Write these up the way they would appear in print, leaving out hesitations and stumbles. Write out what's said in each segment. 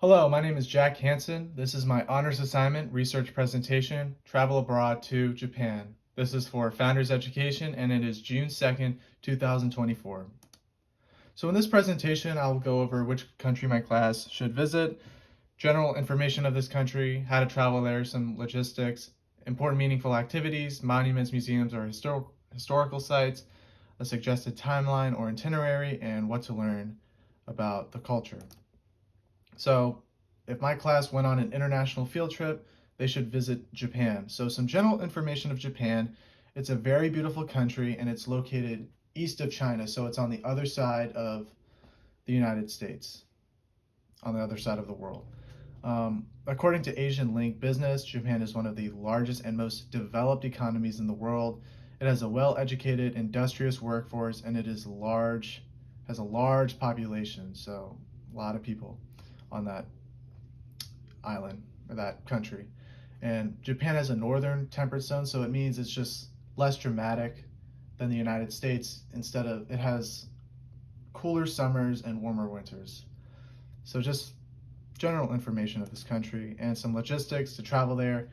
Hello, my name is Jack Hansen. This is my honors assignment research presentation, Travel Abroad to Japan. This is for Founders Education and it is June 2nd, 2024. So in this presentation, I'll go over which country my class should visit, general information of this country, how to travel there, some logistics, important meaningful activities, monuments, museums, or historical sites, a suggested timeline or itinerary, and what to learn about the culture. So if my class went on an international field trip, they should visit Japan. So some general information of Japan. It's a very beautiful country and it's located east of China. So it's on the other side of the United States, on the other side of the world. According to Asian Link Business, Japan is one of the largest and most developed economies in the world. It has a well-educated, industrious workforce, and it is large, has a large population, so a lot of people on that island or that country. And Japan has a northern temperate zone, so it means it's just less dramatic than the United States. Instead of it has cooler summers and warmer winters. So just general information of this country and some logistics to travel there.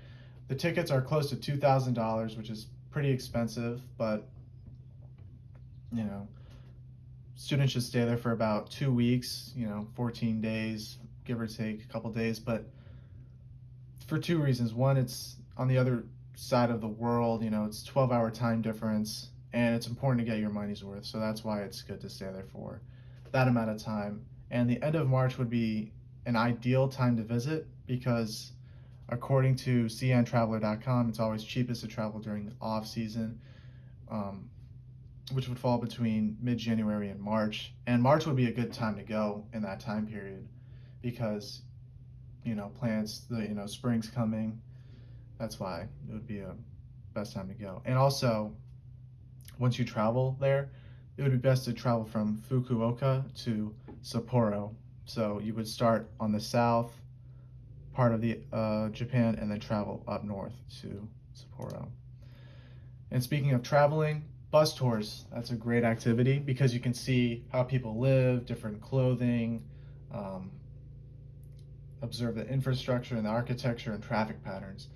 The tickets are close to $2,000, which is pretty expensive, but you know, students should stay there for about 2 weeks, 14 days, give or take a couple days, but for two reasons. One, it's on the other side of the world, it's 12-hour time difference, and it's important to get your money's worth, so that's why it's good to stay there for that amount of time. And the end of March would be an ideal time to visit because according to cntraveler.com, it's always cheapest to travel during the off season, which would fall between mid-January and March. And March would be a good time to go in that time period because plants, spring's coming. That's why it would be a best time to go. And also, once you travel there, it would be best to travel from Fukuoka to Sapporo. So you would start on the south part of the Japan and then travel up north to Sapporo. And speaking of traveling, bus tours, that's a great activity because you can see how people live, different clothing, observe the infrastructure and the architecture and traffic patterns.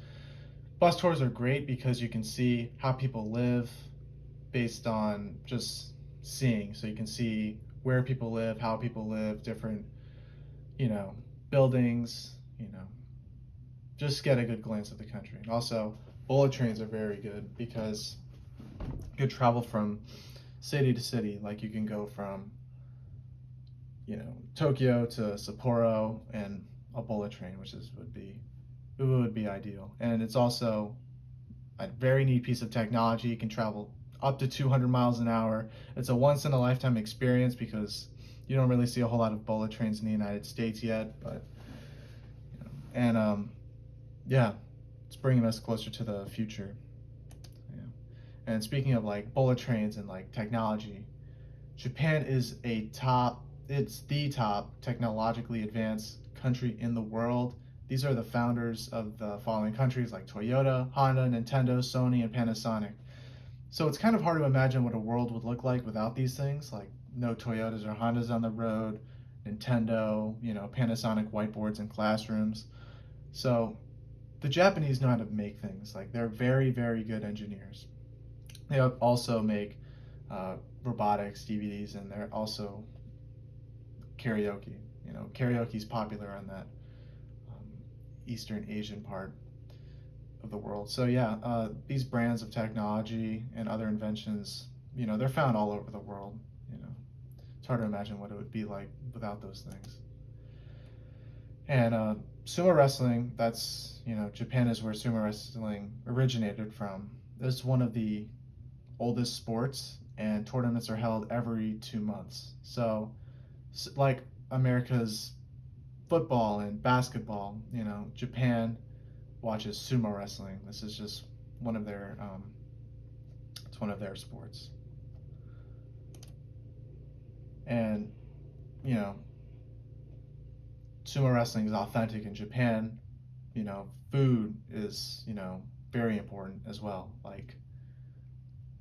Bus tours are great because you can see how people live based on just seeing. So you can see where people live, how people live, different, buildings, just get a good glance of the country. And also, bullet trains are very good because you could travel from city to city. Like you can go from, Tokyo to Sapporo and a bullet train, which would be ideal. And it's also a very neat piece of technology. You can travel up to 200 miles an hour. It's a once in a lifetime experience because you don't really see a whole lot of bullet trains in the United States yet, but yeah, it's bringing us closer to the future. Yeah. And speaking of like bullet trains and like technology, Japan is it's the top technologically advanced country in the world. These are the founders of the following countries like Toyota, Honda, Nintendo, Sony, and Panasonic. So it's kind of hard to imagine what a world would look like without these things, like no Toyotas or Hondas on the road, Nintendo, Panasonic whiteboards in classrooms. So the Japanese know how to make things. Like they're very, very good engineers. They also make robotics, DVDs, and they're also karaoke. Karaoke's popular on that Eastern Asian part of the world. So yeah, these brands of technology and other inventions, they're found all over the world. It's hard to imagine what it would be like without those things. And sumo wrestling, that's, Japan is where sumo wrestling originated from. It's one of the oldest sports, and tournaments are held every 2 months. So, like America's football and basketball, Japan watches sumo wrestling. This is just one of their, it's one of their sports. And, sumo wrestling is authentic in Japan. Food is, very important as well. Like,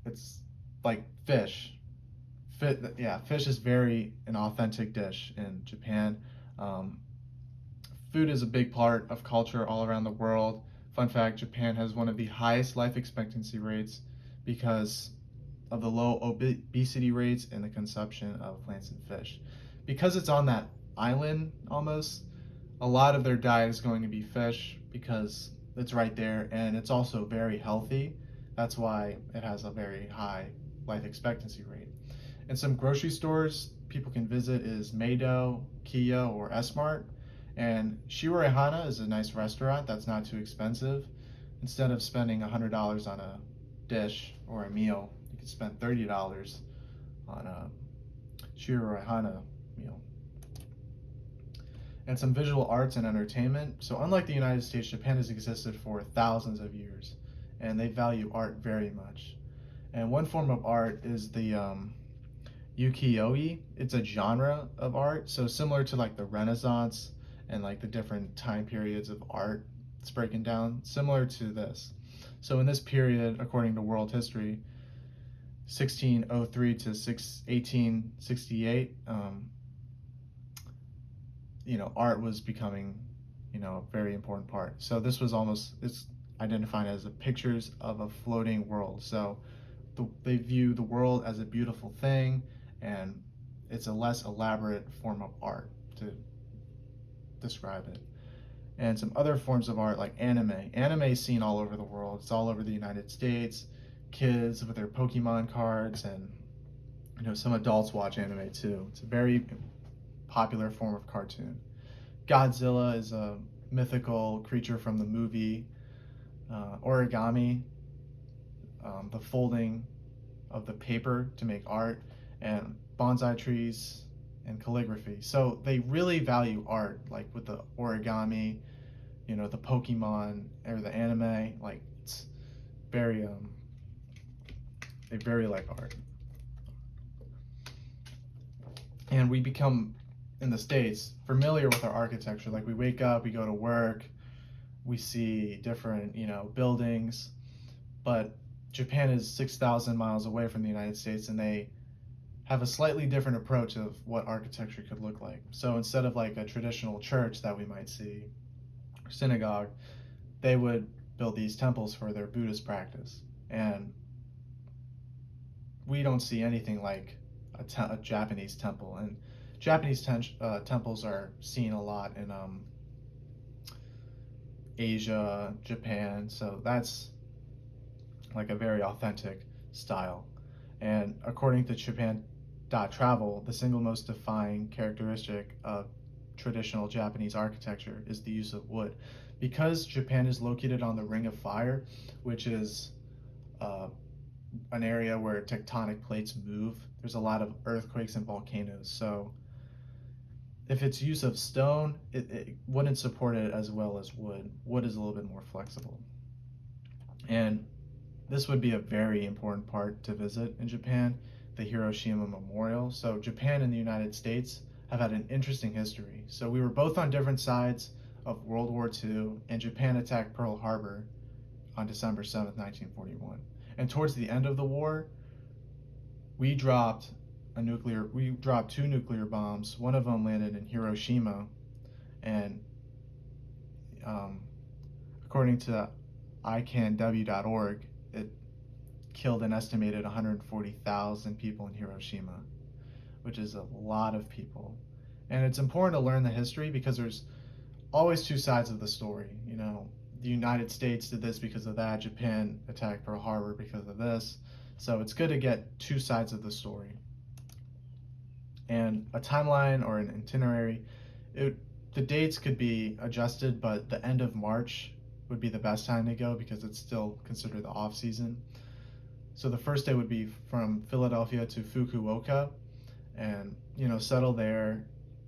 it's like fish. Fish is very an authentic dish in Japan. Food is a big part of culture all around the world. Fun fact, Japan has one of the highest life expectancy rates because of the low obesity rates and the consumption of plants and fish. Because it's on that island almost, a lot of their diet is going to be fish because it's right there, and it's also very healthy. That's why it has a very high life expectancy rate. And some grocery stores people can visit is Meido, Kia, or S-Mart. And Shirahana is a nice restaurant that's not too expensive. Instead of spending $100 on a dish or a meal, you can spend $30 on a Shirahana meal. And some visual arts and entertainment. So unlike the United States, Japan has existed for thousands of years, and they value art very much. And one form of art is the ukiyo-e. It's a genre of art, so similar to like the Renaissance and like the different time periods of art. It's breaking down similar to this. So in this period, according to world history, 1603 to 1868, art was becoming, a very important part. So this was it's identified as the pictures of a floating world. So they view the world as a beautiful thing, and it's a less elaborate form of art to describe it. And some other forms of art like anime. Anime is seen all over the world. It's all over the United States. Kids with their Pokemon cards, and some adults watch anime too. It's a very popular form of cartoon. Godzilla is a mythical creature from the movie. Origami, the folding of the paper to make art, and bonsai trees and calligraphy. So they really value art, like with the origami, the Pokemon or the anime. Like it's very they very like art. And we become, in the States, familiar with our architecture. Like we wake up, we go to work, we see different, buildings, but Japan is 6,000 miles away from the United States, and they have a slightly different approach of what architecture could look like. So instead of like a traditional church that we might see, or synagogue, they would build these temples for their Buddhist practice. And we don't see anything like a Japanese temple. And Japanese temples are seen a lot in Asia, Japan, so that's like a very authentic style. And according to Japan.travel, the single most defining characteristic of traditional Japanese architecture is the use of wood. Because Japan is located on the Ring of Fire, which is an area where tectonic plates move, there's a lot of earthquakes and volcanoes. So if it's use of stone, it wouldn't support it as well as wood. Wood is a little bit more flexible. And this would be a very important part to visit in Japan, the Hiroshima Memorial. So Japan and the United States have had an interesting history. So we were both on different sides of World War II, and Japan attacked Pearl Harbor on December 7th, 1941. And towards the end of the war, we dropped two nuclear bombs. One of them landed in Hiroshima, and according to icanw.org, it killed an estimated 140,000 people in Hiroshima, which is a lot of people. And it's important to learn the history because there's always two sides of the story. The United States did this because of that, Japan attacked Pearl Harbor because of this. So it's good to get two sides of the story. And a timeline or an itinerary, the dates could be adjusted, but the end of March would be the best time to go because it's still considered the off season. So the first day would be from Philadelphia to Fukuoka, and settle there,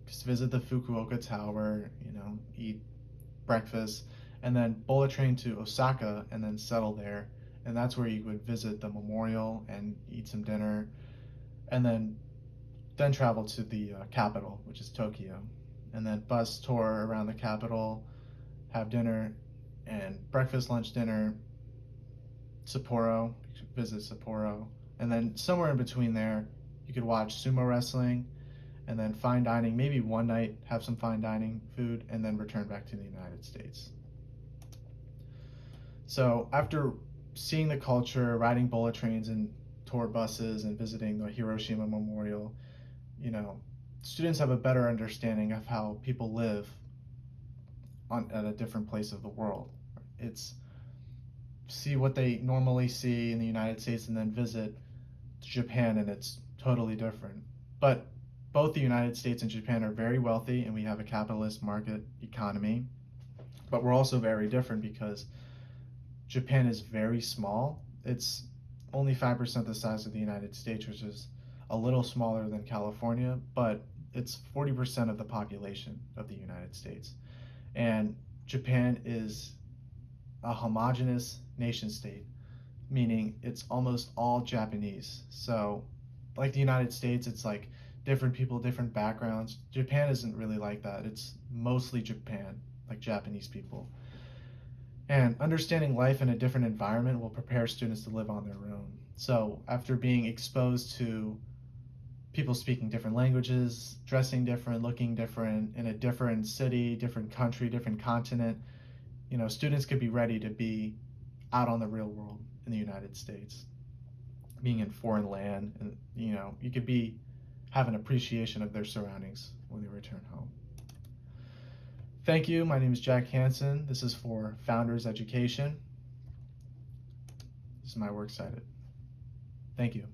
just visit the Fukuoka Tower, eat breakfast, and then bullet train to Osaka and then settle there. And that's where you would visit the memorial and eat some dinner, and then travel to the capital, which is Tokyo, and then bus tour around the capital, have dinner, and breakfast, lunch, dinner, Sapporo, you could visit Sapporo, and then somewhere in between there, you could watch sumo wrestling, and then fine dining, maybe one night, have some fine dining food, and then return back to the United States. So after seeing the culture, riding bullet trains and tour buses, and visiting the Hiroshima Memorial, students have a better understanding of how people live at a different place of the world. It's see what they normally see in the United States and then visit Japan, and it's totally different. But both the United States and Japan are very wealthy, and we have a capitalist market economy. But we're also very different because Japan is very small. It's only 5% the size of the United States, which is a little smaller than California, but it's 40% of the population of the United States. And Japan is a homogenous nation state, meaning it's almost all Japanese. So, like the United States, it's like different people, different backgrounds. Japan isn't really like that. It's mostly Japan, like Japanese people. And understanding life in a different environment will prepare students to live on their own. So, after being exposed to people speaking different languages, dressing different, looking different, in a different city, different country, different continent, students could be ready to be out on the real world in the United States, being in foreign land, and you could have an appreciation of their surroundings when they return home. Thank you. My name is Jack Hansen. This is for Founders Education. This is my works cited. Thank you.